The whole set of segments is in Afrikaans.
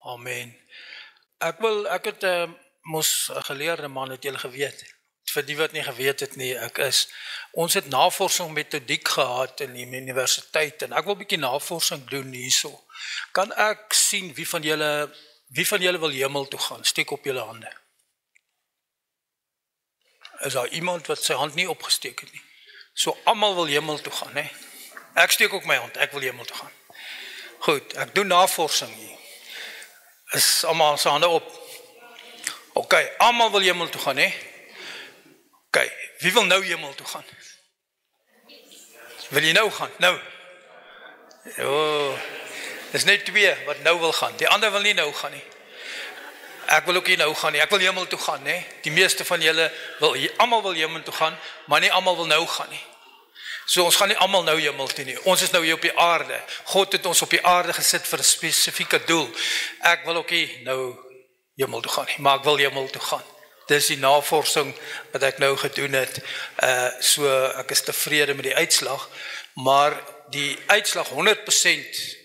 Amen. Ek het mos 'n geleerde man, het julle geweet. Vir die wat nie geweet het nie, ons het navorsingsmetodiek gehad in die universiteit en ek wil 'n bietjie navorsing doen hierso. Kan ek sien wie van julle wil hemel toe gaan? Steek op julle hande. Is daar iemand wat sy hand nie opgesteek het nie? So almal wil hemel toe gaan, hè? Ek steek ook my hand, ek wil hemel toe gaan. Goed, ek doen navorsing hier. Is almal se hande op? OK, almal wil hemel toe gaan, hè? OK, wie wil nou hemel toe gaan? Wil jy nou gaan? Nou? Dis net 2 wat nou wil gaan. Die ander wil nie nou gaan nie. Ek wil ook nie nou gaan nie. Ek wil hemel toe gaan, hè? Die meeste van julle almal wil hemel toe gaan, maar nie almal wil nou gaan nie. So ons gaan nie almal nou hemel toe nie. Ons is nou hier op die aarde. God het ons op die aarde gesit vir 'n spesifieke doel. Ek wil ook nie nou hemel toe gaan nie, maar ek wil hemel toe gaan. Dis die navorsing wat ek nou gedoen het. So ek is tevrede met die uitslag, maar die uitslag 100%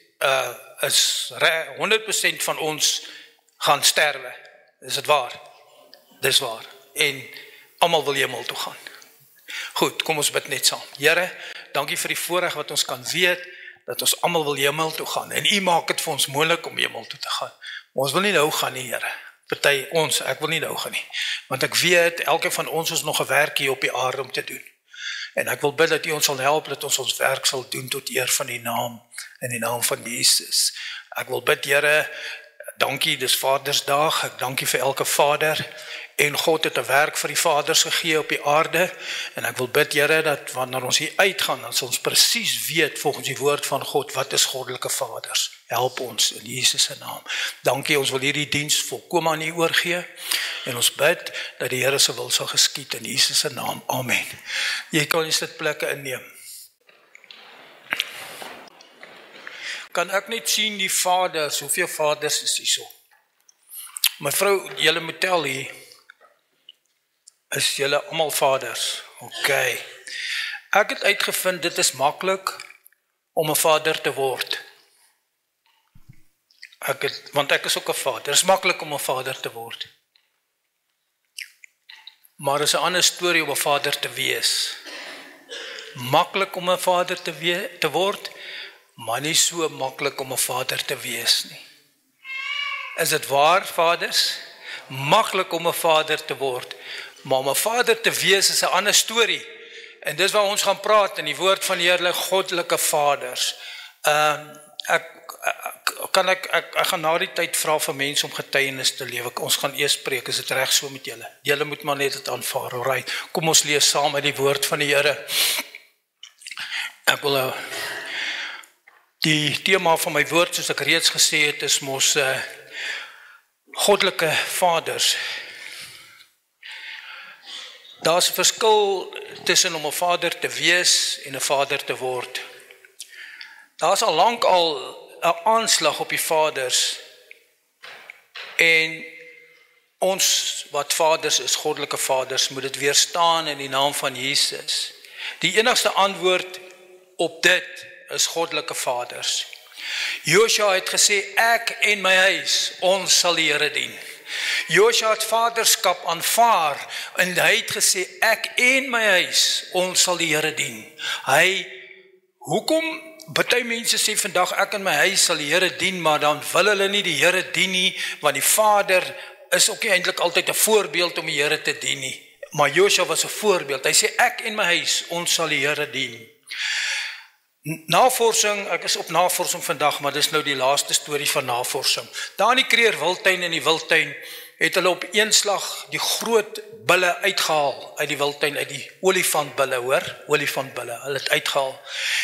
is 100% van ons gaan sterwe. Is dit waar? Dis waar. En almal wil hemel toe gaan. Goed, kom ons bid net saam. Here, dankie vir die voorreg wat ons kan weet, dat ons almal wil hemel toe gaan. En U maak dit vir ons moontlik om hemel toe te gaan. Maar ons wil nie nou gaan nie, Here. Party ek wil nie nou gaan nie. Want ek weet, elke van ons is nog 'n werk hier op die aarde om te doen. En ek wil bid dat U ons sal help, dat ons werk sal doen tot eer van die naam, in die naam van Jesus. Ek wil bid, Here, dankie, dis Vadersdag, ek dankie vir elke vader, en God het 'n werk vir die vaders gegee op die aarde, en ek wil bid, Here, dat wanneer ons hier uitgaan, dat ons presies weet, volgens die woord van God, wat is goddelike vaders. Help ons in Jesus se naam. Dankie, ons wil hierdie diens volkome aan U oorgee, en ons bid, dat die Here se wil sal geskied, in Jesus se naam. Amen. Jy kan die sitplekke inneem. Kan ek net sien die vaders, hoeveel vaders is hier so? Mevrou, julle moet tel hier, is julle almal vaders? OK. Ek het uitgevind, dit is maklik om 'n vader te word. Want ek is ook 'n vader, dit is maklik om 'n vader te word. Maar is 'n ander storie om 'n vader te wees. Maklik om 'n vader te word, maar nie so maklik om 'n vader te wees nie. Is dit waar, vaders? Maklik om 'n vader te word, maar om 'n vader te wees is 'n ander storie. En dis waar ons gaan praat in die woord van die Here, goddelike vaders. Ek gaan na die tyd vra vir mense om getuienis te lewe. Ons gaan eers preek, is dit reg so met julle? Julle moet maar net dit aanvaar, alright. Kom ons lees saam uit die woord van die Here. Ek wil die tema van my woord, soos ek reeds gesê het, is mos goddelike vaders. Daar's 'n verskil tussen om 'n vader te wees en 'n vader te word. Daar's al lank al 'n aanslag op die vaders, en ons wat vaders is, goddelike vaders, moet dit weerstaan in die naam van Jesus. Die enigste antwoord op dit is goddelike vaders. Joshua het gesê, ek en my huis, ons sal die Here dien. Joshua het vaderskap aanvaar, en hy het gesê, ek en my huis, ons sal die Here dien. Hoekom, baie mense sê vandag, ek en my huis sal die Here dien, maar dan wil hulle nie die Here dien nie, want die vader is ook nie eintlik altyd 'n voorbeeld om die Here te dien nie. Maar Joshua was 'n voorbeeld, hy sê, ek en my huis, ons sal die Here dien. Navorsing, ek is op navorsing vandag, maar dis nou die laaste storie van navorsing. Daar in die Kreer Wildtuin en die Wildtuin het hulle op een slag die groot bulle uitgehaal uit die wildtuin, uit die olifantbulle, olifantbulle, hulle het uitgehaal.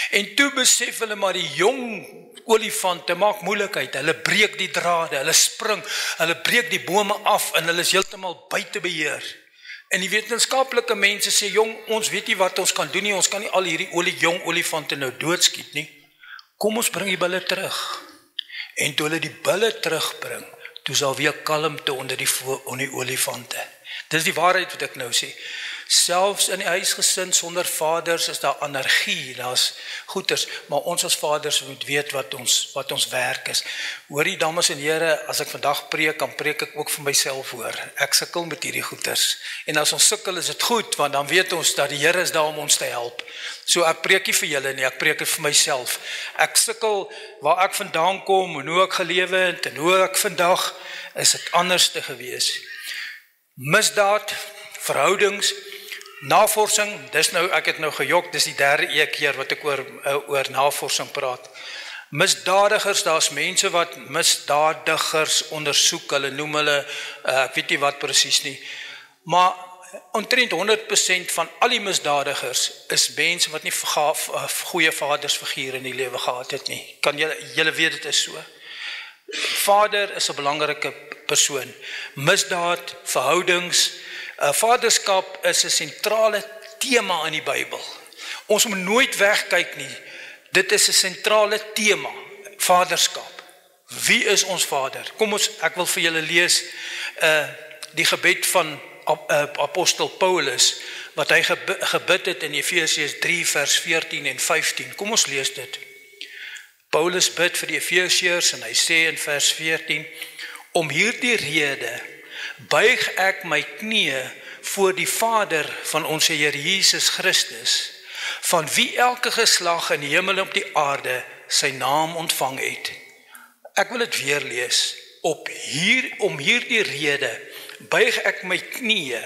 En toe besef hulle maar die jong olifante maak moeilikheid, hulle breek die drade, hulle spring, hulle breek die bome af en hulle is heeltemal buite beheer. En die wetenskaplike mense sê, jong, ons weet nie wat ons kan doen nie, ons kan nie al hierdie jong olifante nou doodskiet nie. Kom ons bring die bulle terug. En toe hulle die bulle terugbring, toe sal weer kalmte onder die olifante. Dis die waarheid wat ek nou sê. Selfs in die huisgesin sonder vaders is daar anargie, daar's goeters, maar ons as vaders moet weet wat ons werk is. Hoorie dames en here, as ek vandag preek, dan preek ek ook vir myself hoor. Ek sukkel met hierdie goeters. En as ons sukkel is dit goed, want dan weet ons dat die Here is daar om ons te help. So ek preek nie vir julle nie, ek preek dit vir myself. Ek sukkel waar ek vandaan kom en hoe ek gelewe het en hoe ek vandag is dit anders te gewees. Misdaad, verhoudings, navorsing, ek het nou gejok, dis die 3de keer wat ek oor navorsing praat. Misdadigers, daar's mense wat misdadigers ondersoek, hulle noem hulle, ek weet nie wat presies nie, maar omtrent 100% van al die misdadigers is mense wat nie goeie vadersfiguur in die lewe gehad het nie. Kan julle weet dit is so? Vader is 'n belangrike persoon. Misdaad, verhoudings, vaderskap is 'n sentrale tema in die Bybel. Ons moet nooit wegkyk nie. Dit is 'n sentrale tema, vaderskap. Wie is ons Vader? Ek wil vir julle lees die gebed van apostel Paulus, wat hy gebid het in Efesiërs 3 vers 14 en 15. Kom ons lees dit. Paulus bid vir die Efesiërs en hy sê in vers 14, om hierdie rede buig ek my knieë voor die Vader van ons Here Jesus Christus, van wie elke geslag in die hemel en op die aarde sy naam ontvang het. Ek wil dit weer lees. Om hierdie rede buig ek my knieë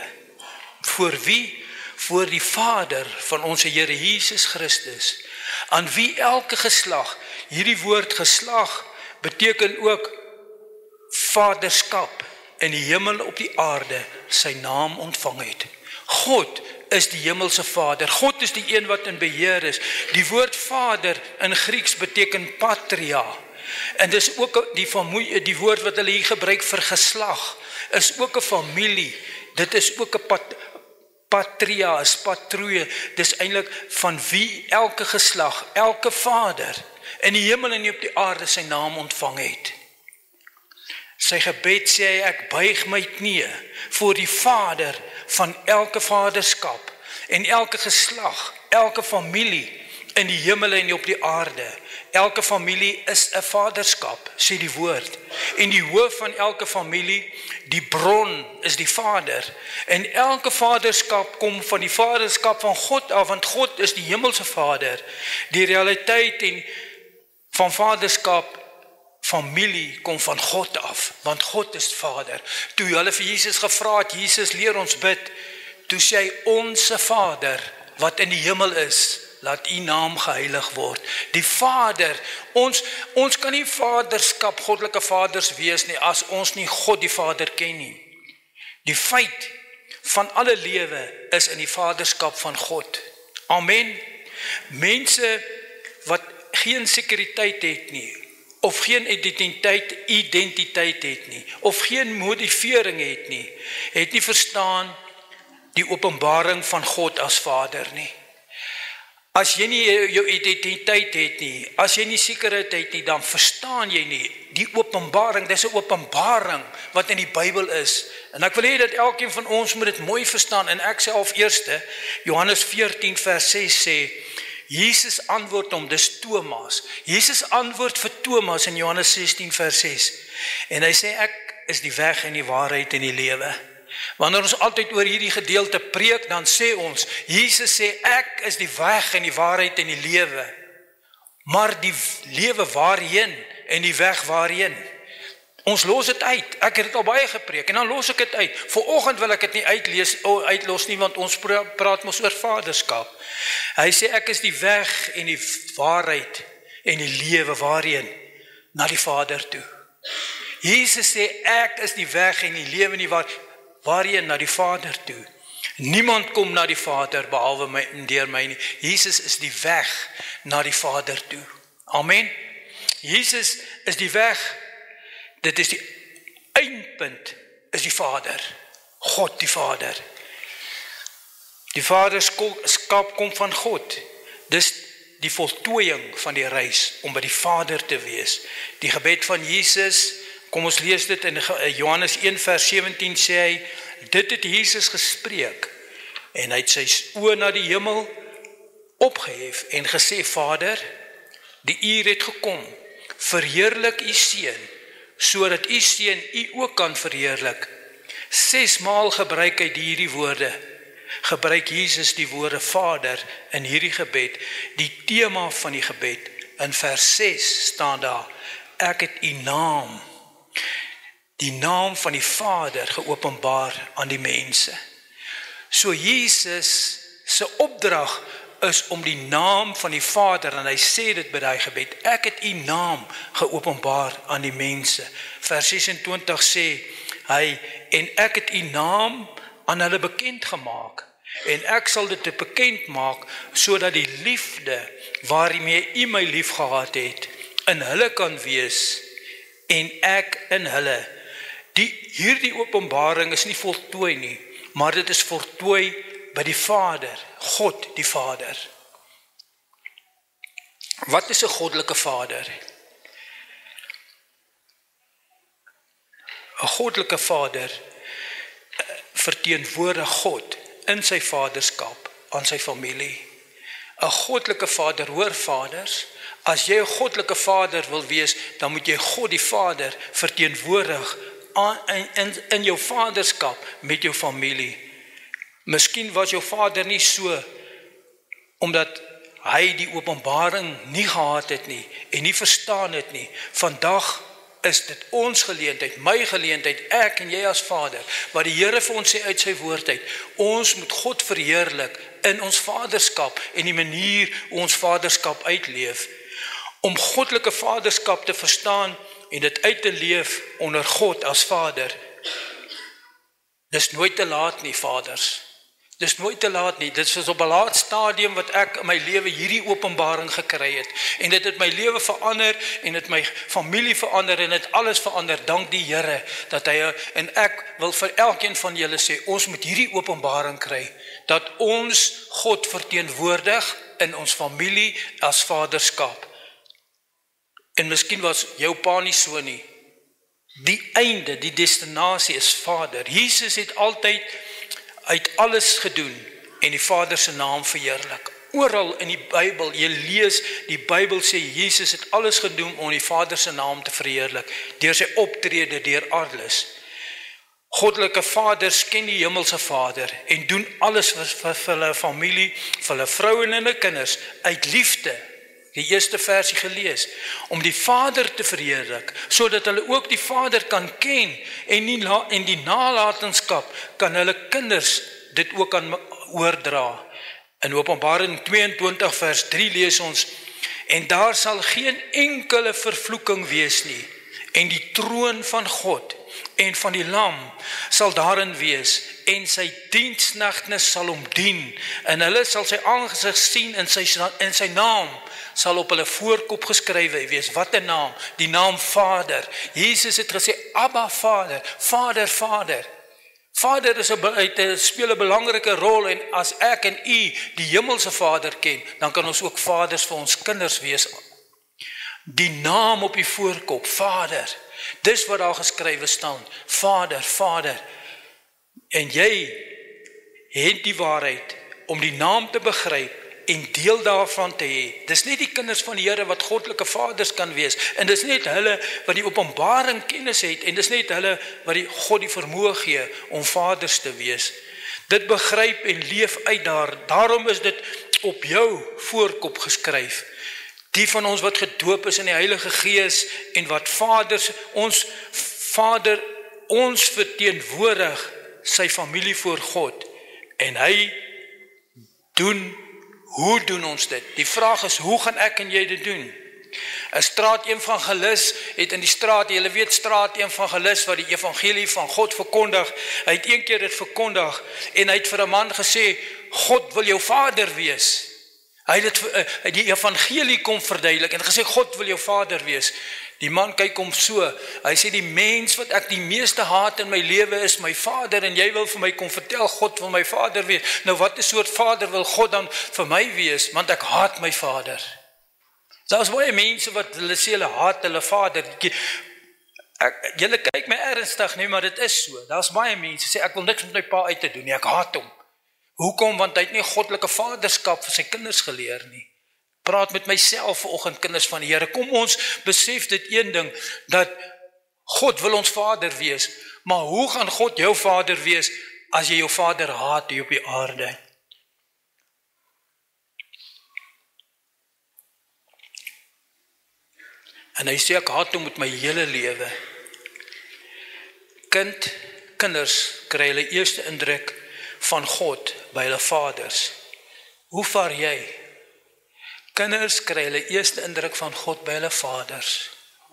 voor wie? Voor die Vader van ons Here Jesus Christus, aan wie elke geslag, hierdie woord geslag beteken ook vaderskap, in die hemel op die aarde sy naam ontvang het. God is die hemelse Vader. God is die een wat in beheer is. Die woord Vader in Grieks beteken patria. En dis ook die woord wat hulle hier gebruik vir geslag, is ook 'n familie. Dit is ook 'n patria, is patroe. Dis eintlik van wie elke geslag, elke vader in die hemel en op die aarde sy naam ontvang het. Sy gebed sê hy, ek buig my knieë voor die Vader van elke vaderskap en elke geslag, elke familie in die hemel en op die aarde. Elke familie is 'n vaderskap, sê die woord. En die hoof van elke familie, die bron, is die Vader. En elke vaderskap kom van die vaderskap van God af, want God is die hemelse Vader. Die realiteit van vaderskap, familie kom van God af, want God is Vader. Toe hulle vir Jesus gevra het, Jesus leer ons bid, toe sê hy, onse Vader wat in die hemel is, laat u naam geheilig word. Die Vader, ons kan nie vaderskap, goddelike vaders wees nie, as ons nie God die Vader ken nie. Die feit van alle lewe is in die vaderskap van God. Amen. Mense wat geen sekuriteit het nie, of geen identiteit het nie, of geen motivering het nie verstaan die openbaring van God as Vader nie. As jy nie jou identiteit het nie, as jy nie sekerheid het nie, dan verstaan jy nie die openbaring. Dis 'n openbaring wat in die Bybel is. En ek wil hê dat elkeen van ons moet dit mooi verstaan. En ek self eerste, Johannes 14 vers 6 sê, Jesus antwoord hom, dis Thomas. Jesus antwoord vir Thomas in Johannes 16 vers 6. En hy sê, ek is die weg en die waarheid en die lewe. Wanneer ons altyd oor hierdie gedeelte preek, dan sê ons, Jesus sê, ek is die weg en die waarheid en die lewe. Maar die lewe waarheen en die weg waarheen? Ons los dit uit. Ek het dit al baie gepreek en dan los ek dit uit. Vanoggend wil ek dit nie uitlos nie, want ons praat mos oor vaderskap. Hy sê, ek is die weg en die waarheid en die lewe waarheen? Na die Vader toe. Jesus sê, ek is die weg en die lewe en die waarheid. Waarheen? Na die Vader toe. Niemand kom na die Vader behalwe deur my nie. Jesus is die weg na die Vader toe. Amen. Jesus is die weg. Dit is die eindpunt, is die Vader. God die Vader. Die vaderskap kom van God. Dis die voltooiing van die reis om by die Vader te wees. Die gebed van Jesus, kom ons lees dit in Johannes 1 vers 17 sê hy, dit het Jesus gespreek En hy het sy oë na die hemel opgehef en gesê, Vader, die uur het gekom, verheerlik u seun, sodat u seun u ook kan verheerlik. 6 maal gebruik hy hierdie woorde, gebruik Jesus die woorde Vader in hierdie gebed, die tema van die gebed. In vers 6 staan daar, ek het u naam, die naam van die Vader geopenbaar aan die mense. So Jesus se opdrag is om die naam van die Vader, en hy sê dit by daai gebed, ek het u naam geopenbaar aan die mense. Vers 26 sê hy, en ek het u naam aan hulle bekend gemaak, en ek sal dit bekend maak, sodat die liefde waarmee u my lief gehad het, in hulle kan wees, en ek in hulle. Hierdie openbaring is nie voltooi nie, maar dit is voltooi by die Vader, God die Vader. Wat is 'n goddelike Vader? 'n goddelike Vader verteenwoordig God in sy vaderskap aan sy familie. 'n goddelike Vader, hoor vaders, as jy 'n goddelike Vader wil wees, dan moet jy God die Vader verteenwoordig in jou vaderskap met jou familie. Miskien was jou vader nie so, omdat hy die openbaring nie gehad het nie, en nie verstaan het nie. Vandag is dit ons geleentheid, my geleentheid, ek en jy as vader, wat die Here vir ons sê uit sy woord uit, ons moet God verheerlik in ons vaderskap, en die manier hoe ons vaderskap uitleef, om goddelike vaderskap te verstaan, en dit uit te leef onder God as Vader. Dis nooit te laat nie, vaders. Dis nooit te laat nie. Dit is op 'n laat stadium wat ek in my lewe hierdie openbaring gekry het. En dit het my lewe verander, en dit my familie verander, en dit alles verander. Dank die Here dat hy, en ek wil vir elkeen van julle sê, ons moet hierdie openbaring kry, dat ons God verteenwoordig in ons familie as vaderskap. En miskien was jou pa nie so nie. Die einde, die destinasie is Vader. Jesus het altyd uit alles gedoen en die Vader se naam verheerlik. Oral in die Bybel, jy lees, die Bybel sê Jesus het alles gedoen om die Vader se naam te verheerlik, deur sy optrede, deur alles. Goddelike vaders ken die hemelse Vader en doen alles vir hulle familie, vir hulle vroue en hulle kinders uit liefde. Die eerste versie gelees, om die Vader te verheerlik, sodat hulle ook die Vader kan ken, en die nalatenskap kan hulle kinders dit ook kan oordra. In Openbaring 22 vers 3 lees ons, en daar sal geen enkele vervloeking wees nie, en die troon van God en van die Lam sal daarin wees, en sy diensknegtes sal hom dien, en hulle sal sy aangesig sien, en sy naam sal op hulle voorkop geskrywe wees. Wat 'n naam? Die naam Vader. Jesus het gesê, Abba Vader, Vader, Vader. Vader speel 'n belangrike rol, en as ek en u die hemelse Vader ken, dan kan ons ook vaders vir ons kinders wees. Die naam op die voorkop, Vader. Dis wat daar geskrywe staan, Vader, Vader. En jy het die waarheid om die naam te begryp en deel daarvan te hê. Dis nie die kinders van die Here wat goddelike vaders kan wees, en dis net hulle wat die openbaring kennis het, en dis net hulle wat God die vermoë gee om vaders te wees. Dit begryp en leef uit daar. Daarom is dit op jou voorkop geskryf. Die van ons wat gedoop is in die Heilige Gees, en wat vaders, ons Vader, ons verteenwoordig sy familie voor God, en hy doen. Hoe doen ons dit? Die vraag is, hoe gaan ek en jy dit doen? 'n straatevangelis het in die straat, julle weet straatevangelis wat die evangelie van God verkondig, hy het een keer dit verkondig, en hy het vir 'n man gesê, God wil jou vader wees. Hy het die evangelie kom verduidelik, en gesê, God wil jou vader wees. Die man kyk hom so, hy sê, die mens wat ek die meeste haat in my lewe is my vader, en jy wil vir my kom vertel, God wil my vader wees. Nou wat 'n soort vader wil God dan vir my wees, want ek haat my vader. Daar's baie mense wat hulle sê, hulle haat hulle vader. Julle kyk my ernstig nie, maar dit is so. Daar's baie mense sê, ek wil niks met my pa uit te doen nie, ek haat hom. Hoekom? Want hy het nie goddelike vaderskap vir sy kinders geleer nie. Praat met myself vanoggend, kinders van die Here. Kom ons besef dit een ding, dat God wil ons vader wees, maar hoe gaan God jou vader wees as jy jou vader haat hier op die aarde? En hy sê, ek haat hom met my hele lewe. Kinders kry hulle eerste indruk van God by hulle vaders. Hoe vaar jy? Kinders kry hulle eerste indruk van God by hulle vaders.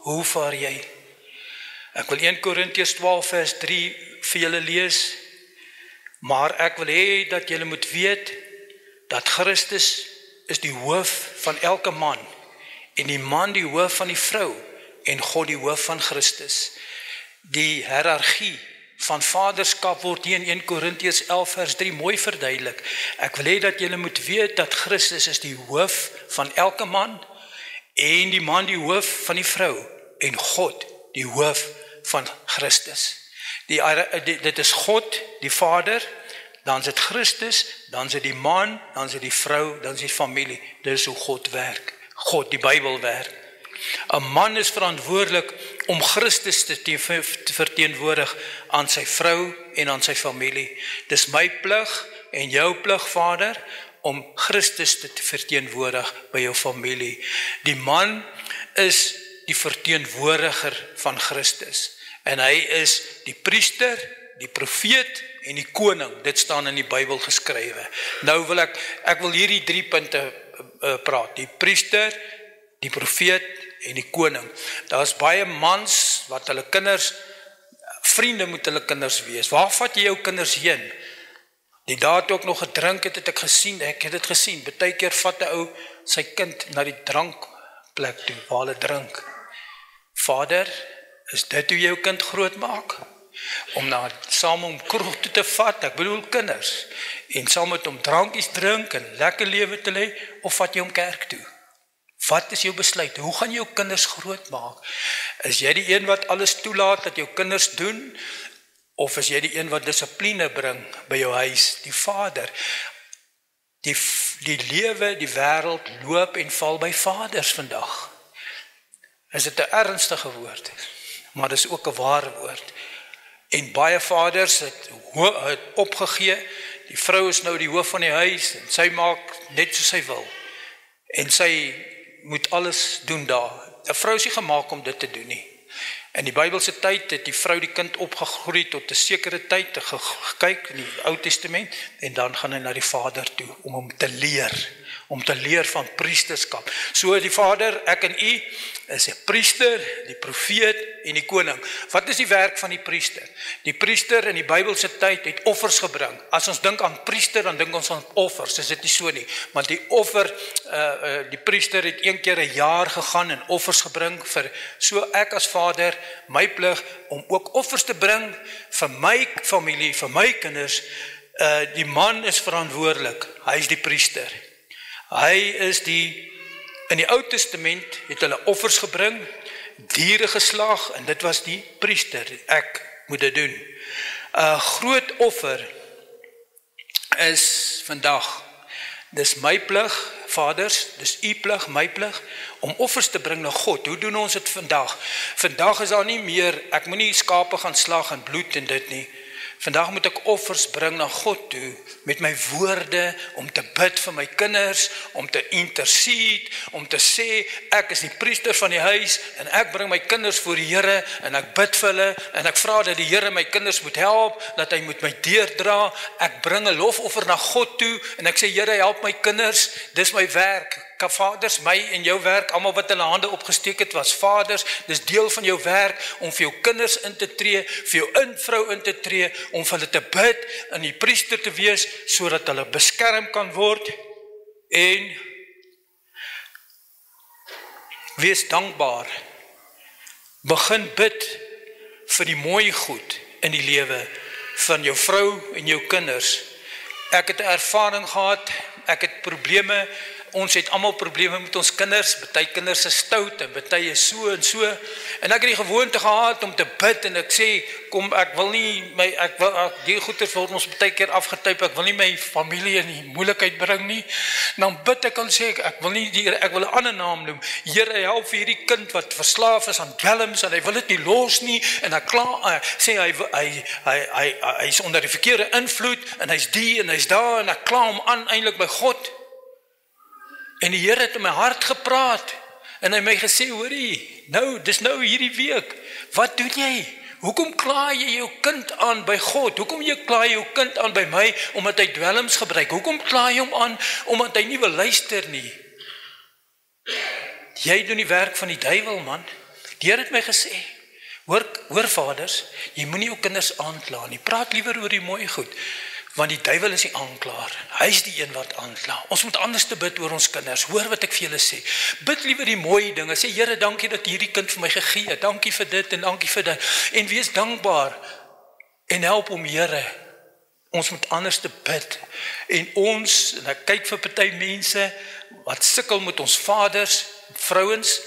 Hoe vaar jy? Ek wil 1 Korintiërs 12 vers 3 vir julle lees. Maar ek wil hê dat julle moet weet dat Christus is die hoof van elke man en die man die hoof van die vrou en God die hoof van Christus. Die hiërargie van vaderskap word hier in 1 Korintiërs 11 vers 3 mooi verduidelik. Ek wil hê dat julle moet weet dat Christus is die hoof van elke man en die man die hoof van die vrou en God die hoof van Christus. Dit is God, die Vader, dan is dit Christus, dan is dit die man, dan is dit die vrou, dan is dit familie. Dit is hoe God werk. God, die Bybel werk. 'n man is verantwoordelik om Christus te verteenwoordig aan sy vrou en aan sy familie. Dis my plig en jou plig, Vader, om Christus te verteenwoordig by jou familie. Die man is die verteenwoordiger van Christus. En hy is die priester, die profeet en die koning. Dit staan in die Bybel geskrywe. Nou wil ek wil hierdie 3 punte praat. Die priester, die profeet en die koning. Daar's baie mans wat hulle kinders, vriende moet hulle kinders wees. Waar vat jy jou kinders heen? Die dae toe ek nog gedrink het, ek het dit gesien. Baie keer vat 'n ou sy kind na die drankplek toe, waar hulle drink. Vader, is dit hoe jou kind groot maak? Om saam om kroeg toe te vat, ek bedoel kinders, en saam met hom drankies drink en lekker lewe te lê, of vat jy hom kerk toe? Wat is jou besluit? Hoe gaan jou kinders groot maak? Is jy die een wat alles toelaat dat jou kinders doen? Of is jy die een wat dissipline bring by jou huis? Die Vader. Die lewe, die wêreld loop en val by vaders vandag. Is dit 'n ernstige woord? Maar dis ook 'n ware woord. En baie vaders het opgegee. Die vrou is nou die hoof van die huis en sy maak net soos sy wil. En sy moet alles doen daar. 'n Vrou is nie gemaak om dit te doen nie. In die Bybelse tyd het die vrou die kind opgegroei tot 'n sekere tyd, gekyk in die Ou Testament, en dan gaan hy na die Vader toe om hom te leer van priesterskap. So die Vader, ek en u, is 'n priester, die profeet en die koning. Wat is die werk van die priester? Die priester in die Bybelse tyd het offers gebring. As ons dink aan priester, dan dink ons aan offers, is dit nie so nie. Want die offer, die priester het 1 keer 'n jaar gegaan en offers gebring vir, so ek as vader, my plig om ook offers te bring vir my familie, vir my kinders. Die man is verantwoordelik, hy is die priester. Hy is in die Ou Testament het hulle offers gebring, diere geslag, en dit was die priester. Ek moet dit doen. 'n Groot offer is vandag, dis my plig, vaders, dis u plig, my plig, om offers te bring na God. Hoe doen ons dit vandag? Vandag is daar nie meer, ek moet nie skape gaan slag en bloed en dit nie. Vandag moet ek offers bring na God toe, met my woorde, om te bid vir my kinders, om te intercede, om te sê, ek is die priester van die huis, en ek bring my kinders voor die Here, en ek bid vir hulle, en ek vra dat die Here my kinders moet help, dat hy moet my deurdra, ek bring 'n lofoffer na God toe, en ek sê, Here, help my kinders, dis my werk. Vaders, my en jou werk, almal wat hulle hande opgesteek het, was vaders, dis deel van jou werk, om vir jou kinders in te tree, vir jou vrou in te tree, om vir hulle te bid, en die priester te wees, sodat hulle beskerm kan word, en wees dankbaar, begin bid vir die mooi goed in die lewe, van jou vrou en jou kinders. Ek het 'n ervaring gehad, ek het probleme, ons het almal probleme met ons kinders, baie kinders is stout en baie is so en so. En ek het die gewoonte gehad om te bid en ek sê, kom ek wil nie die goeders word ons baie keer afgetyp, ek wil nie my familie in die moeilikheid bring nie. Dan bid ek en sê ek wil 'n ander naam noem. Here, help vir hierdie kind wat verslaaf is aan dwelms en hy wil dit nie los nie en hy sê hy is onder die verkeerde invloed en hy's die en hy's daar en ek kla hom aan eintlik by God. En die Here het in my hart gepraat en hy my gesê, hoorie, dis nou hierdie week, wat doen jy? Hoekom kla jy jou kind aan by God? Hoekom jy kla jou kind aan by my omdat hy dwelms gebruik? Hoekom kla jy hom aan omdat hy nie wil luister nie? Jy doen die werk van die duiwel, man. Die Here het my gesê, hoor vaders, jy moenie jou kinders aankla nie. Praat liewer oor die mooi goed, want die duiwel is die aanklaer. Hy is die een wat aankla. Ons moet anders te bid oor ons kinders. Hoor wat ek vir julle sê. Bid liewer die mooi dinge. Sê, Here, dankie dat hierdie kind vir my gegee het. Dankie vir dit en dankie vir dit. En wees dankbaar en help hom, Here. Ons moet anders te bid. En ek kyk vir party mense wat sukkel met ons vaders, vrouens,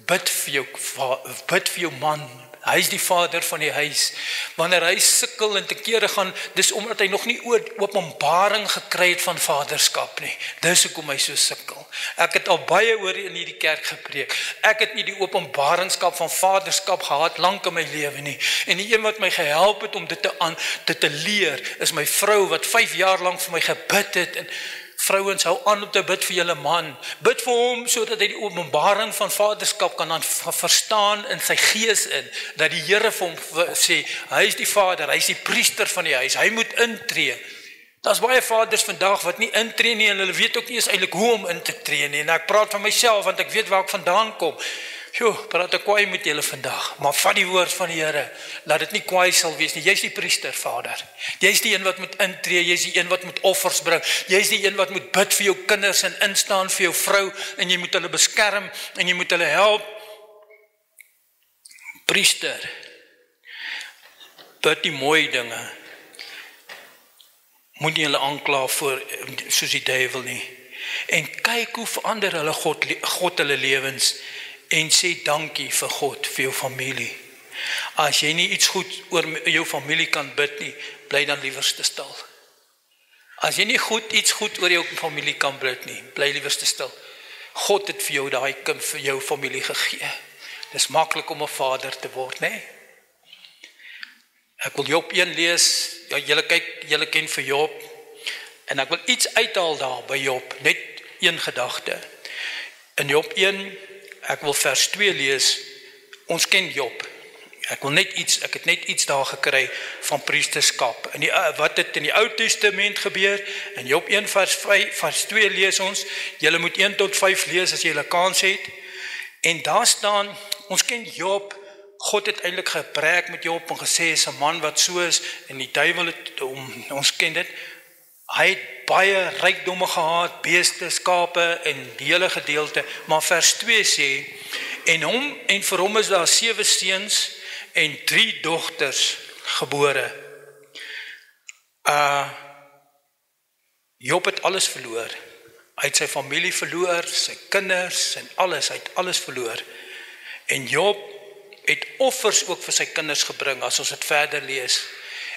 bid vir jou man. Hy is die vader van die huis. Wanneer hy sukkel en te kere gaan, dis omdat hy nog nie openbaring gekry het van vaderskap nie. Dis hoekom hy so sukkel. Ek het al baie oor in hierdie kerk gepreek. Ek het nie die openbaringskap van vaderskap gehad lank in my lewe nie. En die een wat my gehelp het om dit te leer, is my vrou wat 5 jaar lank vir my gebid het. En vrouens, hou aan om te bid vir julle man. Bid vir hom, sodat hy die openbaring van vaderskap kan verstaan in sy gees in. Dat die Here vir hom sê, hy is die vader, hy is die priester van die huis, hy moet intree. Daar's baie vaders vandag wat nie intree nie, en hulle weet ook nie eens eintlik hoe om in te tree nie. En ek praat van myself, want ek weet waar ek vandaan kom. Praat ek kwaai met julle vandag, maar vat die woord van die Here, laat dit nie kwaai sal wees nie. Jy's die priester, vader. Jy's die een wat moet intree, jy's die een wat moet offers bring, jy's die een wat moet bid vir jou kinders en instaan vir jou vrou, en jy moet hulle beskerm, en jy moet hulle help. Priester, bid die mooi dinge, moet nie hulle aankla voor, soos die duiwel nie. En kyk hoe verander hulle God hulle lewens, en sê dankie vir God, vir jou familie. As jy nie iets goed oor jou familie kan bid nie, bly dan liewer te stil. As jy nie iets goed oor jou familie kan bid nie, bly liewer te stil. God het vir jou daai kind vir jou familie gegee. Dis maklik om 'n vader te word, né? Ek wil Job 1 lees. Ja, julle ken vir Job. En ek wil iets uithaal daar by Job, net een gedagte. In Job 1, ek wil vers 2 lees. Ons ken Job. Ek het net iets daar gekry van priesterskap. Wat het in die Ou Testament gebeur? In Job 1 vers 2 lees ons. Julle moet 1 tot 5 lees as jy 'n kans het. En daar staan, ons ken Job. God het eintlik gepreek met Job en gesê, is 'n man wat so is, en die duiwel het ons ken dit. Hy het baie rykdomme gehad, beeste, skape en die hele gedeelte, maar vers 2 sê, en vir hom is daar 7 seuns en 3 dogters gebore. Job het alles verloor. Hy het sy familie verloor, sy kinders en alles, hy het alles verloor. En Job het offers ook vir sy kinders gebring, as ons dit verder lees.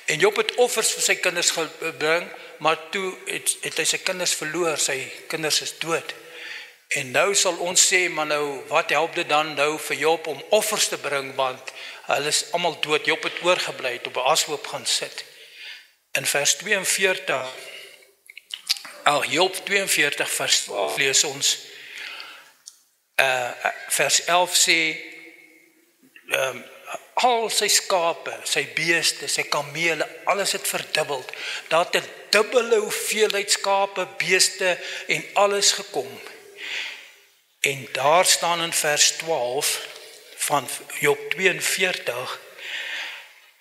En Job het offers vir sy kinders gebring, maar toe het hy sy kinders verloor, sy kinders is dood. En nou sal ons sê, maar nou, wat help dit dan nou vir Job om offers te bring, want hulle is almal dood. Job het oorgebly, het op 'n ashoop gaan sit. In vers 42, Job 42 vers 12 lees ons, vers 11 sê, al sy skape, sy beeste, sy kamele, alles het verdubbeld. Daar het 'n dubbele hoeveelheid skape, beeste en alles gekom. En daar staan in vers 12 van Job 42,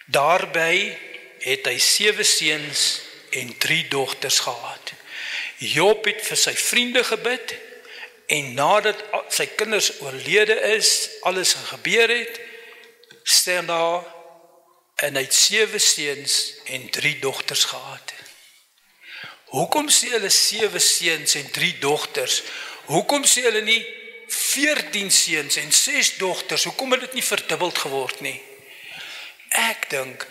daarby het hy 7 seuns en 3 dogters gehad. Job het vir sy vriende gebid, en nadat sy kinders oorlede is, alles gebeur het, staan daar, en hy het 7 seuns en 3 dogters gehad. Hoekom sê hulle 7 seuns en 3 dogters? Hoekom sê hulle nie 14 seuns en 6 dogters? Hoekom het dit nie verdubbeld geword nie? Ek dink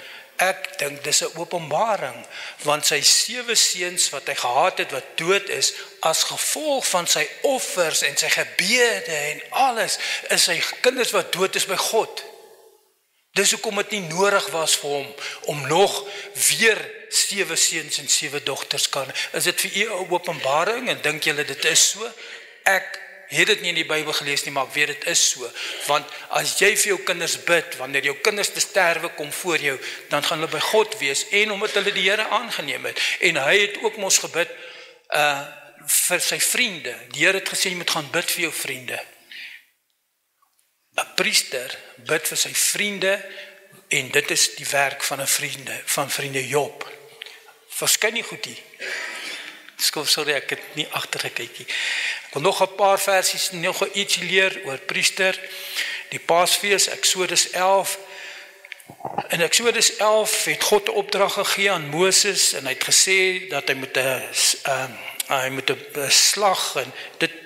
dis 'n openbaring, want sy 7 seuns wat hy gehad het wat dood is, as gevolg van sy offers en sy gebede en alles, is sy kinders wat dood is by God. Dis hoekom dit nie nodig was vir hom om nog weer 7 seuns en 7 dogters kan. Is dit vir u 'n openbaring en dink julle dit is so? Ek het dit nie in die Bybel gelees nie, maar ek weet dit is so. Want as jy vir jou kinders bid, wanneer jou kinders te sterwe kom voor jou, dan gaan hulle by God wees, en omdat hulle die Here aangeneem het. En hy het ook mos gebid vir sy vriende. Die Here het gesê, jy moet gaan bid vir jou vriende. 'n Priester bid vir sy vriende, en dit is die werk van 'n vriende Job. Verskyn nie goed hier. Sorry, ek het nie agtergekyk nie. Ek wil nog 'n paar versies, nog ietsie leer oor priester. Die Paasfees, Eksodus 11. In Eksodus 11 het God 'n opdrag gegee aan Moses, en hy het gesê dat hy moet 'n slag, en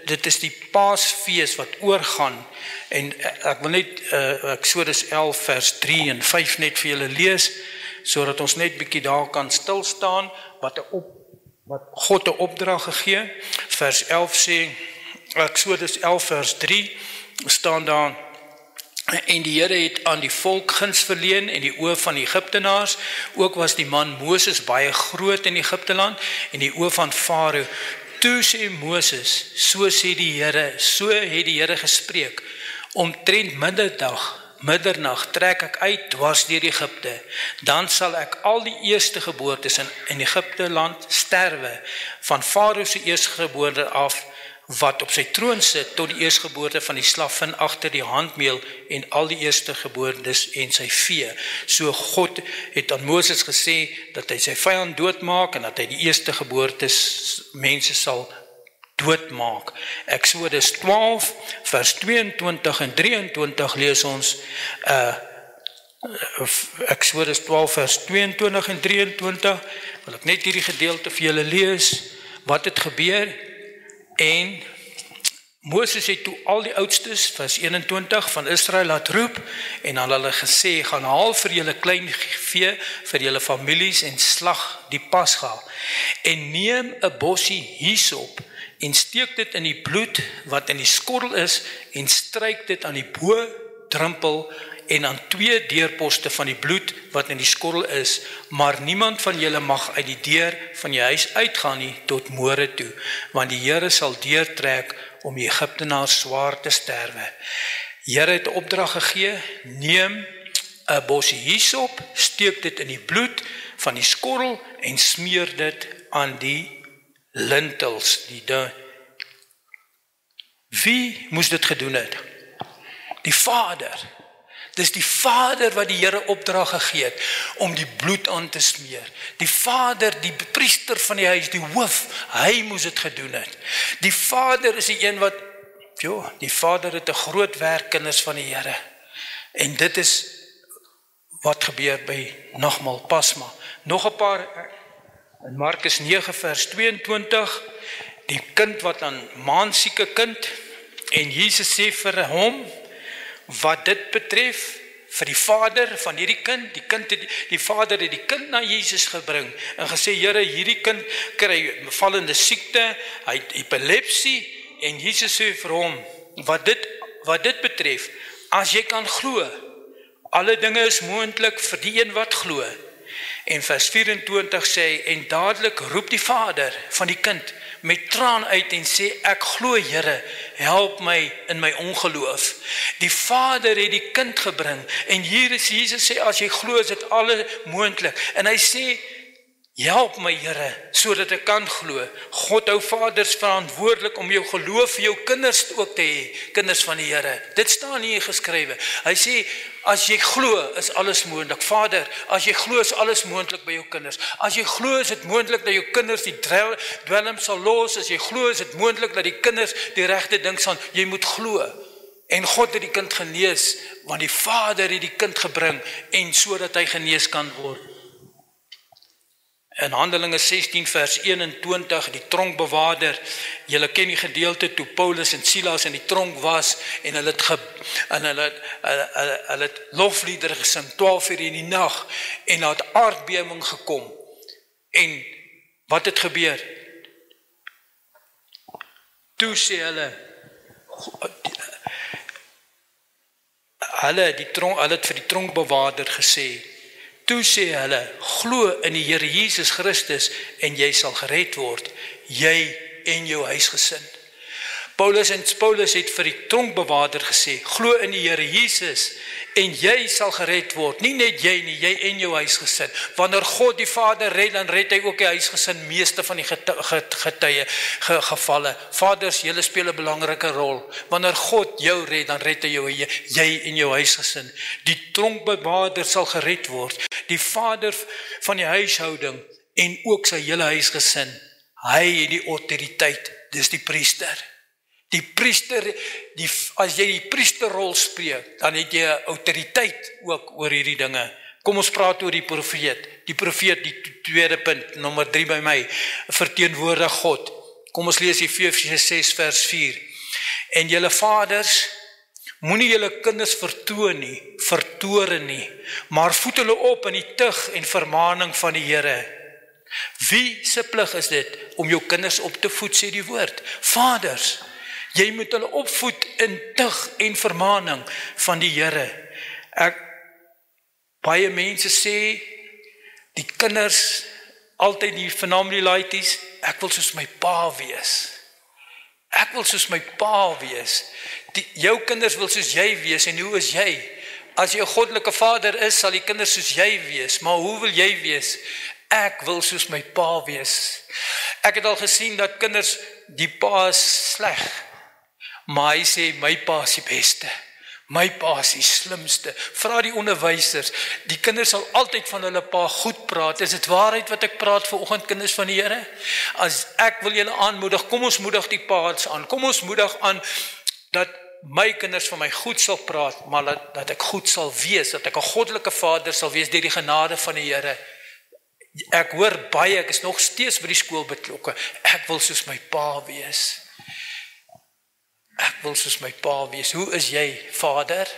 dit is die Paasfees wat oorgaan. En ek wil net Eksodus 11 vers 3 en 5 net vir julle lees, sodat ons net bietjie daar kan stil staan, wat God 'n opdrag gegee. Vers 11 sê, Eksodus 11 vers 3, staan daar, en die Here het aan die volk guns verleen in die oë van die Egiptenaars, ook was die man Moses baie groot in Egipteland, in die oë van Farao. Toe sê Moses, so het die Here gespreek, omtrent middernag trek ek uit dwars deur Egipte, dan sal ek al die eerstegeboortes in Egipte land sterwe, van Farao se eerstgeboorte af, wat op sy troon sit, tot die eerstgeboorte van die slavin agter die handmeel, en al die eerstgeboortes en sy vee. So God het aan Moses gesê, dat hy sy vyand doodmaak, en dat hy die eerstgeboortes mense sal doodmaak. Eksodus 12 vers 22 en 23 lees ons, Eksodus 12 vers 22 en 23, wil ek net hierdie gedeelte vir julle lees, wat het gebeur, en Moses het toe al die oudstes, vers 21, van Israel laat roep, en aan hulle gesê, gaan haal vir julle klein vee, vir julle families, en slag die Pasga, en neem 'n bossie hyssop, en steek dit in die bloed wat in die skorrel is, en stryk dit aan die bo-drempel, en aan 2 deurposte van die bloed wat in die skorrel is, maar niemand van julle mag uit die deur van die huis uitgaan nie, tot môre toe, want die Here sal deurtrek om die Egiptenaars swaar te sterwe. Here het 'n opdrag gegee, neem 'n bossie hyssop, steek dit in die bloed van die skorrel, en smeer dit aan die lintels. Wie moes dit gedoen het? Die Vader. Dis die Vader wat die Here opdrag gegee het, om die bloed aan te smeer. Die Vader, die priester van die huis, die hoof, hy moes dit gedoen het. Die Vader is die een wat, die Vader het 'n groot werk, kinders van die Here. En dit is wat gebeur by nagmaal Pasma. Nog 'n paar, in Markus 9 vers 22, die kind wat aan maansieke kind, en Jesus sê vir hom, wat dit betref, vir die vader van hierdie kind, die vader het die kind na Jesus gebring, en gesê, Here, hierdie kind kry vallende siekte, hy het epilepsie, en Jesus sê vir hom, wat dit betref, as jy kan glo, alle dinge is moontlik vir die een wat glo. En vers 24 sê, en dadelik roep die vader van die kind met traan uit en sê, ek glo Here, help my in my ongeloof. Die vader het die kind gebring, en hier is Jesus sê, as jy glo is dit alle moontlik. En hy sê, help my Here, sodat ek kan glo. God hou vaders verantwoordelik om jou geloof vir jou kinders ook te hê, kinders van die Here. Dit staan hier geskrywe. Hy sê, as jy glo is alles moontlik. Vader, as jy glo is alles moontlik by jou kinders. As jy glo is dit moontlik dat jou kinders die dwelm sal los. As jy glo is dit moontlik dat die kinders die regte ding sal. Jy moet glo. En God het die kind genees, want die Vader het die kind gebring, en sodat hy genees kan word. In Handelinge 16 vers 21, die tronkbewaarder, julle ken die gedeelte toe Paulus en Silas in die tronk was en hulle het lofliedere gesing 12 uur in die nag en daar het aardbewing gekom. En wat het gebeur? Toe sê hulle het vir die tronkbewaarder gesê, toe sê hulle, glo in die Here Jesus Christus en jy sal gered word, jy en jou huisgesin. Paulus het vir die tronkbewaarder gesê, glo in die Here Jesus en jy sal gered word, nie net jy nie, jy en jou huisgesin. Wanneer God die Vader red, dan red hy ook die huisgesin, meeste van die gevalle. Vaders, julle speel 'n belangrike rol. Wanneer God jou red, dan red hy jou, jy en jou huisgesin. Die tronkbewaarder sal gered word, die vader van die huishouding en ook sy hele huisgesin. Hy het die autoriteit, dis die priester. Die priester, as jy die priesterrol spreek, dan het jy 'n autoriteit ook oor hierdie dinge. Kom ons praat oor die profeet. Die profeet, die tweede punt, nommer 3 by my, verteenwoordig God. Kom ons lees Efesiërs 6 vers 4. En julle vaders, moenie julle kinders vertoren nie, maar voed hulle op in die tug en vermaaning van die Here. Wie se plig is dit om jou kinders op te voed, sê die woord? Vaders, jy moet hulle opvoed in tug en vermaaning van die Here. Baie mense sê, die kinders, altyd die phenomenal laities, ek wil soos my pa wees. Ek wil soos my pa wees. Jou kinders wil soos jy wees, en hoe is jy? As jy 'n goddelike vader is, sal die kinders soos jy wees, maar hoe wil jy wees? Ek wil soos my pa wees. Ek het al gesien dat kinders, die pa is sleg, maar hy sê, my pa is die beste. My pa is die slimste. Vra die onderwysers, die kinders sal altyd van hulle pa goed praat. Is dit waarheid wat ek praat vanoggend, kinders van die Here? As ek wil julle aanmoedig, kom ons moedig die pa's aan. Kom ons moedig aan dat my kinders van my goed sal praat, maar dat ek goed sal wees, dat ek 'n goddelike vader sal wees deur die genade van die Here. Ek hoor baie, ek is nog steeds by die skool betrokke. Ek wil soos my pa wees. Ek wil soos my pa wees. Hoe is jy, vader?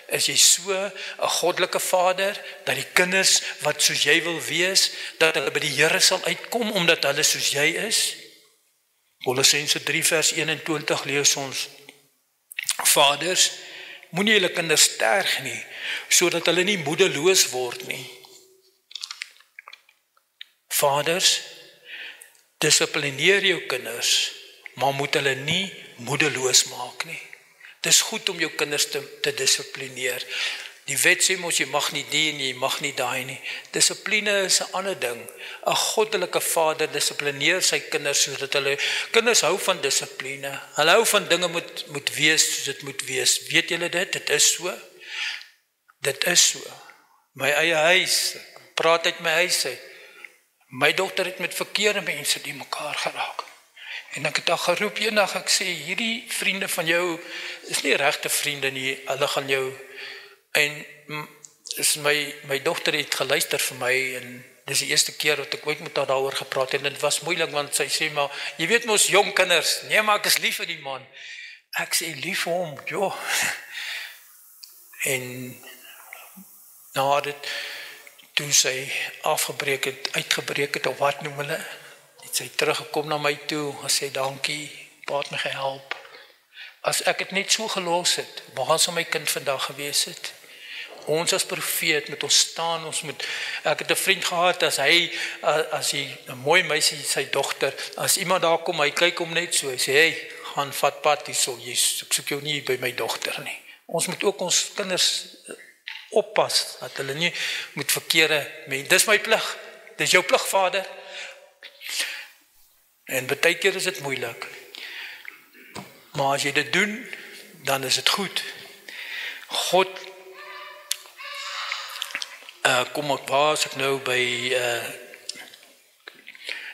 Is jy so 'n goddelike vader, dat die kinders wat soos jy wil wees, dat hulle by die Here sal uitkom, omdat hulle soos jy is? Kolossense 3 vers 21 lees ons, vaders, moenie julle kinders terg nie, sodat hulle nie moedeloos word nie. Vaders, dissiplineer jou kinders, maar moet hulle nie moedeloos maak nie. Dis goed om jou kinders te dissiplineer. Die wet sê mos jy mag nie die en jy mag nie daai nie. Dissipline is 'n ander ding. 'n Goddelike vader dissiplineer sy kinders sodat hulle kinders hou van dissipline. Hulle hou van dinge moet wees soos dit moet wees. Weet julle dit? Dit is so. Dit is so. My eie huis, praat uit my huis uit. My dogter het met verkeerde mense die mekaar geraak. En ek het al geroep eendag, ek sê, hierdie vriende van jou is nie regte vriende nie, hulle gaan jou, en my dogter het geluister vir my, en dis die eerste keer wat ek ooit met haar daaroor gepraat het, en dit was moeilik, want sy sê, maar, jy weet mos, jong kinders, nee, maar ek is lief vir die man. Ek sê, lief vir hom, joh. En, na dit, toe sy uitgebreek het, of wat noem hulle, het sy teruggekom na my toe, gesê, dankie, pa het my gehelp. As ek het net so gelos het, waar sou my kind vandag gewees het? Ons as profeet moet ons staan, ek het 'n vriend gehad, as hy 'n mooi meisie, sy dogter, as iemand daar kom, hy kyk hom net so, hy sê, hey, gaan vat pad hierso, ek soek jou nie by my dogter nie. Ons moet ook ons kinders oppas, dat hulle nie moet verkeerde mense, dis my plig, dis jou plig, vader. En baie keer is dit moeilik. Maar as jy dit doen, dan is dit goed. God, waar is ek nou by,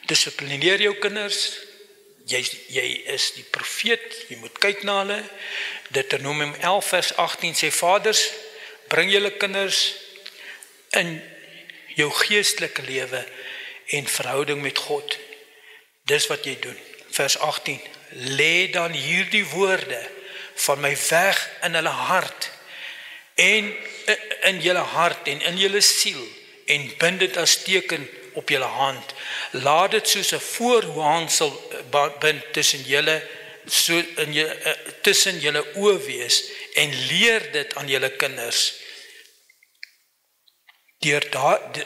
dissiplineer jou kinders, jy is die profeet, jy moet kyk na hulle. Deuteronomium 11 vers 18 sê, vaders, bring julle kinders in jou geestelike lewe en verhouding met God. Dis wat jy doen. Vers 18. Lê dan hierdie woorde van my weg in hulle hart en in julle hart en in julle siel en bind dit as teken op julle hand. Laat dit soos 'n voorhangsel bind tussen julle tussen julle oë wees en leer dit aan julle kinders. Deur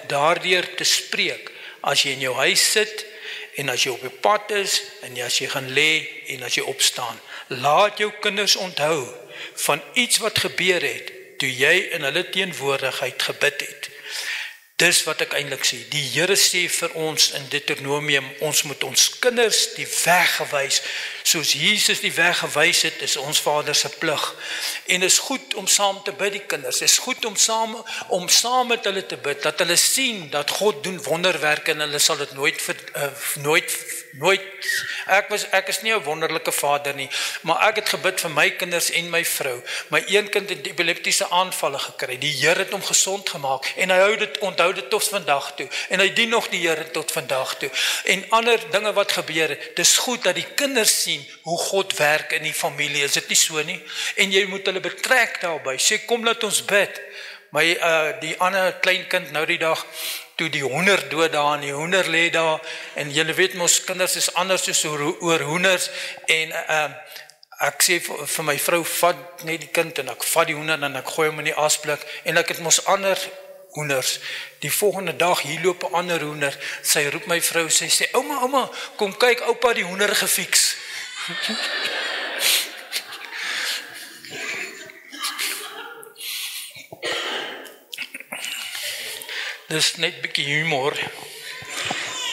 daardeur te spreek as jy in jou huis sit en as jy op die pad is en as jy gaan lê en as jy opstaan. Laat jou kinders onthou van iets wat gebeur het toe jy in hulle teenwoordigheid gebid het. Dis wat ek eintlik sê. Die Here sê vir ons in Deuteronomium, ons moet ons kinders die weg wys. Soos Jesus die weg gewys het, is ons Vader se plig. En is goed om saam te bid die kinders. Is goed om saam met hulle te bid, dat hulle sien dat God doen wonderwerke en hulle sal dit nooit. Ek is nie 'n wonderlike vader nie, maar ek het gebid vir my kinders en my vrou. My een kind het epileptiese aanvalle gekry. Die Here het hom gesond gemaak en hy onthou dit tot vandag toe. En hy dien nog die Here tot vandag toe. En ander dinge wat gebeur het, dis goed dat die kinders sien hoe God werk in die familie. Is dit nie so nie? En jy moet hulle betrek daarbey. Sê kom laat ons bid. Die ander kleinkind nou die dag, toe die hoender dood daar en die hoender lê daar, en julle weet mos kinders is anders soos oor hoenders, en ek sê vir my vrou, vat net die kind en ek vat die hoender en ek gooi hom in die asblik, en ek het mos ander hoenders. Die volgende dag hier loop 'n ander hoender, sy roep my vrou, sy sê, ouma, kom kyk, oupa die hoender gefiks. Dis net bietjie humor.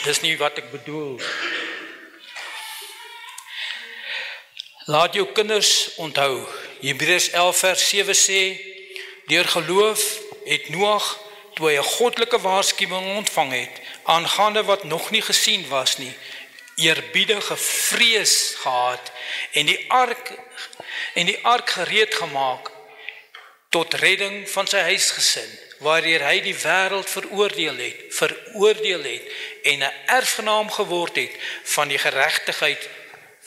Dis nie wat ek bedoel. Laat jou kinders onthou. Hebreërs 11 vers 7 sê, deur geloof het Noag, toe hy 'n goddelike waarskuwing ontvang het, aangaande wat nog nie gesien was nie, eerbiedige vrees gehad en die ark gereed gemaak tot redding van sy huisgesin, waardeur hy die wêreld veroordeel het en 'n erfgenaam geword het van die geregtigheid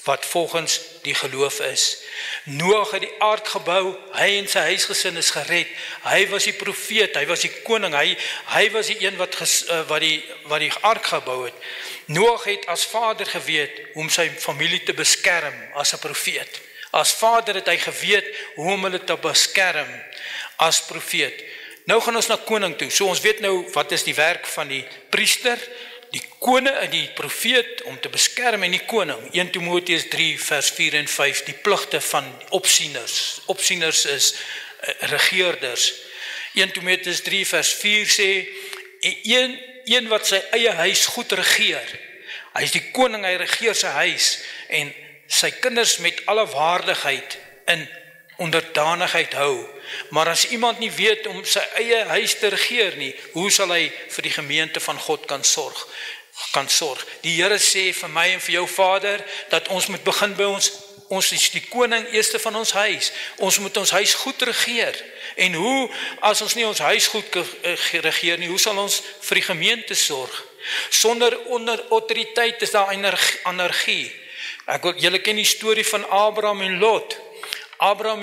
wat volgens die geloof is. Noag het die ark gebou, hy en sy huisgesin is gered. Hy was die profeet, hy was die koning, hy was die een wat die ark gebou het. Noag het as vader geweet hoe om sy familie te beskerm as 'n profeet. As vader het hy geweet hoe om hulle te beskerm as profeet. Nou gaan ons na koning toe. So ons weet nou wat is die werk van die priester, die koning en die profeet om te beskerm en die koning. 1 Timoteus 3 vers 4 en 5, die pligte van opsieners. Opsieners is regeerders. 1 Timoteus 3 vers 4 sê, een wat sy eie huis goed regeer. Hy is die koning, hy regeer sy huis en sy kinders met alle waardigheid in onderdanigheid hou. Maar as iemand nie weet om sy eie huis te regeer nie, hoe sal hy vir die gemeente van God kan sorg? Die Here sê vir my en vir jou Vader, dat ons moet begin by ons is die koning eerste van ons huis. Ons moet ons huis goed regeer. En hoe, as ons nie ons huis goed regeer nie, hoe sal ons vir die gemeente sorg? Sonder autoriteit is daar anargie. Julle ken die storie van Abraham en Lot. Abraham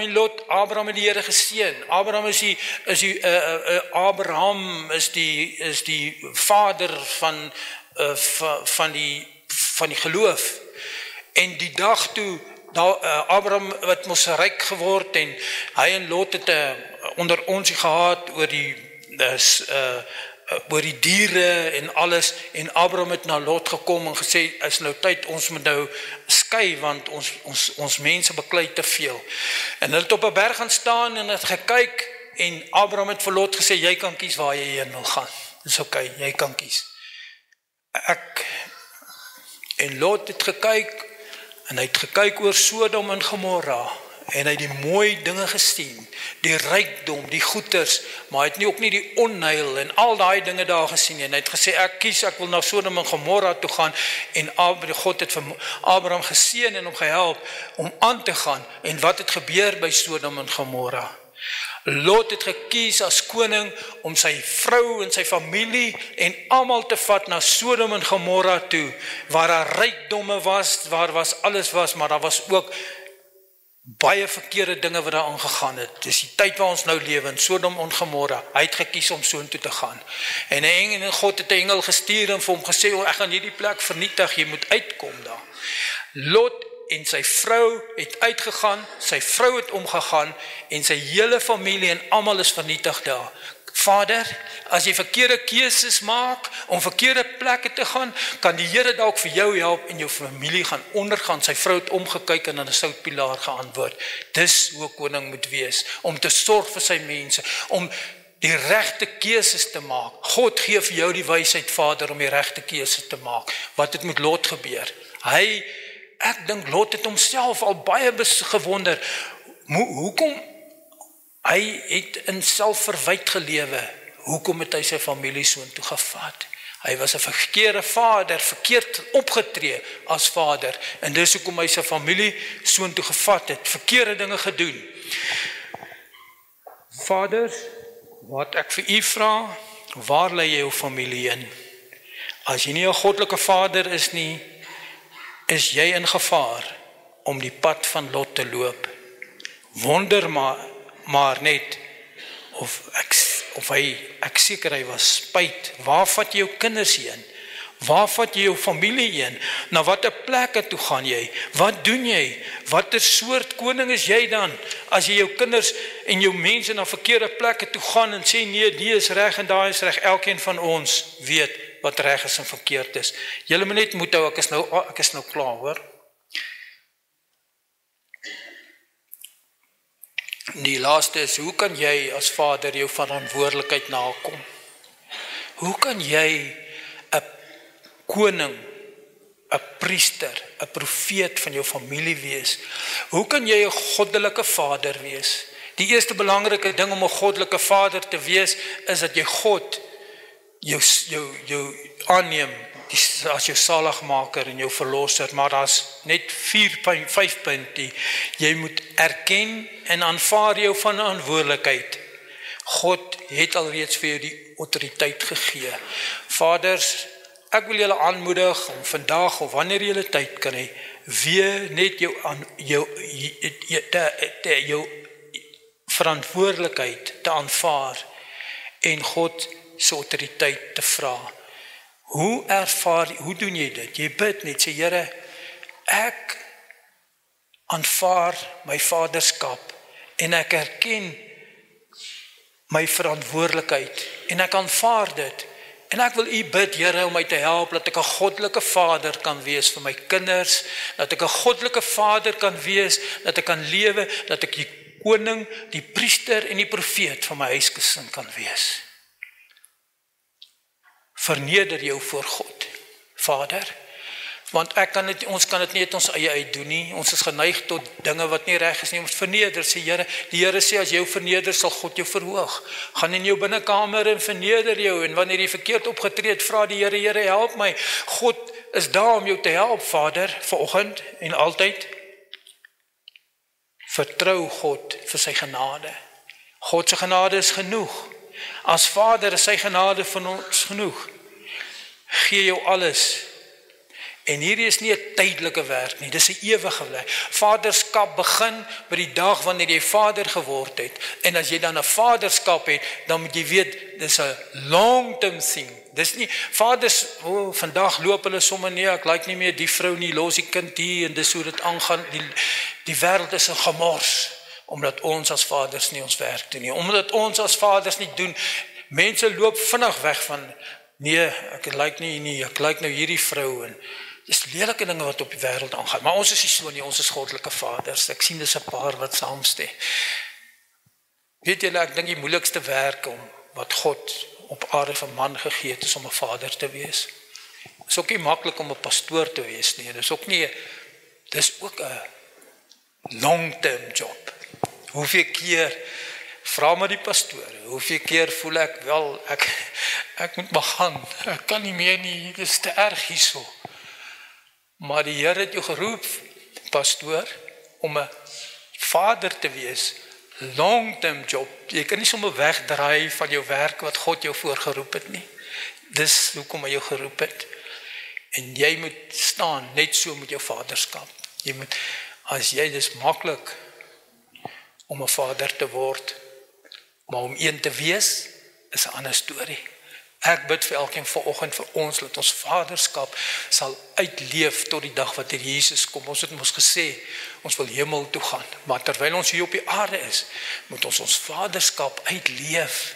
het die Here geseën. Abraham is die vader van die geloof. En die dag toe Abraham het mos ryk geword en hy en Lot het onder ons gehad oor die diere en alles, en Abraham het na Lot gekom en gesê, is nou tyd, ons moet nou skei, want ons mense beklei te veel. En hulle het op 'n berg gaan staan en het gekyk, en Abraham het vir Lot gesê, jy kan kies waar jy heen wil gaan. Dis oké, jy kan kies. En Lot het gekyk, en hy het gekyk oor Sodom en Gomorra, en hy het die mooi dinge gesien, die rykdom, die goeders, maar hy het ook nie die onheil en al daai dinge daar gesien, en hy het gesê, ek wil na Sodom en Gomorra toe gaan, en God het vir Abraham geseën en hom gehelp om aan te gaan, en wat het gebeur by Sodom en Gomorra? Lot het gekies as koning om sy vrou en sy familie en almal te vat na Sodom en Gomorra toe, waar daar rykdomme was, alles was, maar daar was ook baie verkeerde dinge wat daar aangegaan het. Dis die tyd waar ons nou lewe in Sodom en Gomorra. Hy het gekies om soontoe te gaan. En God het 'n engel gestuur en vir hom gesê, ek gaan hierdie plek vernietig, jy moet uitkom daar. Lot en sy vrou het uitgegaan, sy vrou het omgegaan en sy hele familie en almal is vernietig daar. Vader, as jy verkeerde keuses maak om verkeerde plekke te gaan, kan die Here dalk vir jou help en jou familie gaan ondergaan. Sy vrou het omgekyk en aan 'n soutpilaar geantwoord. Dis hoe 'n koning moet wees, om te sorg vir sy mense, om die regte keuses te maak. God gee vir jou die wysheid, Vader, om die regte keuses te maak. Wat het met Lot gebeur? Ek dink Lot het homself al baie gewonder, hoekom hy het in selfverwyd gelewe, hoekom het hy sy familie soontoe gevat? Hy was 'n verkeerde vader, verkeerd opgetree as vader, en dis hoekom hy sy familie soontoe gevat het, verkeerde dinge gedoen. Vaders, wat ek vir u vra, waar lê jy jou familie in? As jy nie 'n goddelike vader is nie, is jy in gevaar om die pad van Lot te loop. Wonder maar net ek seker hy was spyt. Waar vat jy jou kinders heen? Waar vat jy jou familie heen? Na watter plekke toe gaan jy? Wat doen jy? Watter soort koning is jy dan? As jy jou kinders en jou mense na verkeerde plekke toe gaan en sê nee, die is reg en daai is reg. Elkeen van ons weet wat reg is en verkeerd is. Julle moet net moet hou, ek is nou klaar, hoor. Die laaste is, hoe kan jy as vader jou verantwoordelikheid nakom? Hoe kan jy 'n koning, 'n priester, 'n profeet van jou familie wees? Hoe kan jy 'n goddelike vader wees? Die eerste belangrike ding om 'n goddelike vader te wees, is dat jy God jou aanneem as jou saligmaker en jou verlosser, maar daar's net 5 punte. Jy moet erken en aanvaar jou verantwoordelikheid. God het alreeds vir jou die autoriteit gegee. Vaders, ek wil julle aanmoedig om vandag of wanneer julle tyd kan hê, weer net jou verantwoordelikheid te aanvaar en God se autoriteit te vra. Hoe doen jy dit? Jy bid net, sê Here, ek aanvaar my vaderskap en ek erken my verantwoordelikheid en ek aanvaar dit. En ek wil u bid, Here, om my te help dat ek 'n goddelike vader kan wees vir my kinders, dat ek 'n goddelike vader kan wees, dat ek kan lewe, dat ek die koning, die priester en die profeet van my huisgesin kan wees. Verneder jou voor God, Vader, want ons kan dit nie uit ons eie uitdoen nie. Ons is geneig tot dinge wat nie reg is nie. Ons verneder, sê Here. Die Here sê as jy jou verneder, sal God jou verhoog. Gaan in jou binnekamer en verneder jou, en wanneer jy verkeerd opgetree het, vra die Here, Here, help my. God is daar om jou te help, Vader, vanoggend en altyd. Vertrou God vir sy genade. God se genade is genoeg. As Vader is sy genade van ons genoeg. Gee jou alles. En hierdie is nie 'n tydelike werk nie, dis 'n ewige werk. Vaderskap begin by die dag wanneer jy vader geword het. En as jy dan 'n vaderskap het, dan moet jy weet, dis 'n long-term thing. Dis nie, vaders, vandag loop hulle sommer nie, ek like nie meer die vrou nie, los die kind hier, en dis hoe dit aangaan. Die wêreld is 'n gemors, omdat ons as vaders nie ons werk doen nie, omdat ons as vaders nie doen. Mense loop vinnig weg van, nee, ek like nie, ek like nou hierdie vrou, en dis lelike dinge wat op die wêreld aangaan, maar ons is nie so nie, ons is goddelike vaders. Ek sien dis 'n paar wat saamstem. Weet julle, ek dink die moeilikste werk wat God op aarde vir man gegee het, is om 'n vader te wees. Dit is ook nie maklik om 'n pastoor te wees nie, dis ook 'n long-term job. Hoeveel keer, vra maar die pastoor, hoeveel keer voel ek, wel, ek moet maar gaan, ek kan nie meer nie, dit is te erg hierso. Maar die Here het jou geroep, pastoor, om 'n vader te wees long-term job. Jy kan nie sommer wegdraai van jou werk wat God jou voorgeroep het nie. Dis hoekom hy jou geroep het. En jy moet staan net so met jou vaderskap. Jy moet, as jy dis maklik om 'n vader te word, maar om een te wees is 'n ander storie. Ek bid vir elkeen vanoggend vir ons dat ons vaderskap sal uitleef tot die dag wat Jesus kom. Ons het mos gesê ons wil hemel toe gaan, maar terwyl ons hier op die aarde is, moet ons vaderskap uitleef.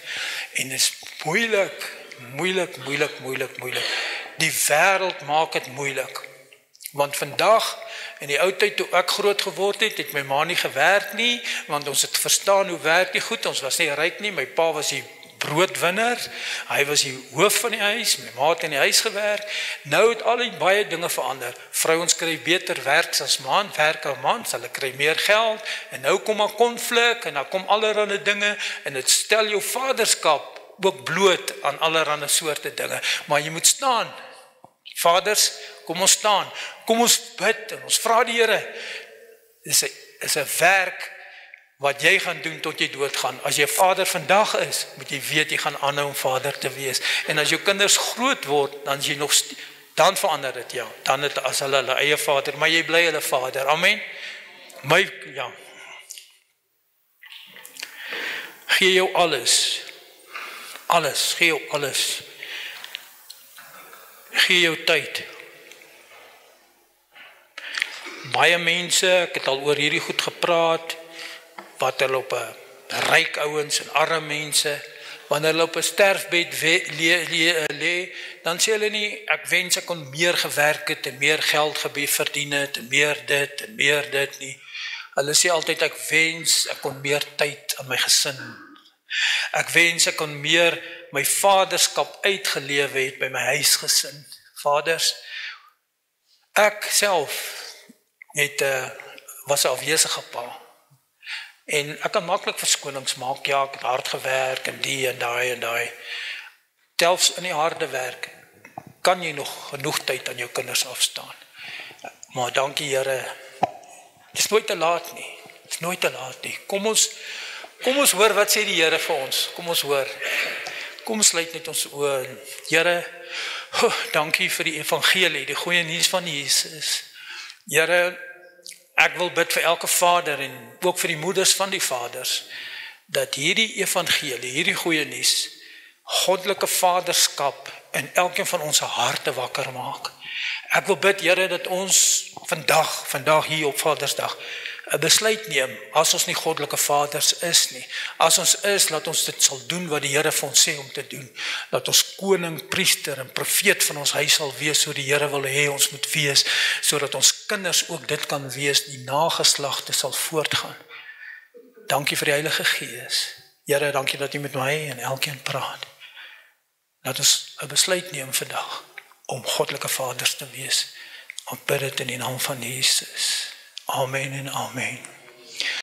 En dit is moeilik. Die wêreld maak dit moeilik. Want vandag, in die ou tyd toe ek groot geword het, het my ma nie gewerk nie, want ons het verstaan hoe werk die goed, ons was nie ryk nie, my pa was die broodwinner, hy was die hoof van die huis, my ma het in die huis gewerk. Nou het al die baie dinge verander. Vrouens kry beter werk as man, werk as man, hulle kry meer geld, en nou kom 'n konflik, en dan kom allerlei dinge, en dit stel jou vaderskap ook bloot aan allerlei soorte dinge. Maar jy moet staan. Vaders, kom ons staan. Kom ons bid en ons vra die Here. Dis 'n werk wat jy gaan doen tot jy doodgaan. As jy vader vandag is, moet jy weet jy gaan aanhou om vader te wees. En as jou kinders groot word, dan is jy nog dan verander dit, ja. Dan het as hulle eie vader, maar jy bly hulle vader. Amen. Gee jou alles. Gee jou alles. Gee jou tyd. Baie mense, ek het al oor hierdie goed gepraat, wat hulle op 'n ryk ouens en arme mense, wanneer hulle op 'n sterfbed lê, dan sê hulle nie, ek wens ek kon meer gewerk het en meer geld verdien het en meer dit en meer dit nie. Hulle sê altyd, ek wens ek kon meer tyd aan my gesin. Ek wens ek kon meer my vaderskap uitgelewe het by my huisgesin. Vaders, ek self was 'n afwesige pa. En ek kan maklik verskonings maak, ja, ek het hard gewerk en die en daai. Selfs in die harde werk kan jy nog genoeg tyd aan jou kinders afstaan. Maar dankie Here, dit is nooit te laat nie. Dit is nooit te laat nie. Kom ons hoor wat sê die Here vir ons. Kom ons hoor. Kom ons sluit net ons oë. Here, dankie vir die evangelie, die goeie nuus van Jesus. Here, ek wil bid vir elke vader en ook vir die moeders van die vaders, dat hierdie evangelie, hierdie goeie nuus, goddelike vaderskap in elkeen van ons harte wakker maak. Ek wil bid, Here, dat ons vandag hier op Vadersdag, 'n besluit neem, as ons nie goddelike vaders is nie. As ons is, laat ons dit sal doen wat die Here vir ons sê om te doen. Dat ons koning, priester en profeet van ons huis sal wees, so die Here wil hê ons moet wees, sodat ons kinders ook dit kan wees, die nageslagte sal voortgaan. Dankie vir die Heilige Gees. Here, dankie dat U met my en elkeen praat. Laat ons 'n besluit neem vandag, om goddelike vaders te wees. Ons bid dit in die naam van Jesus. Amen en amen.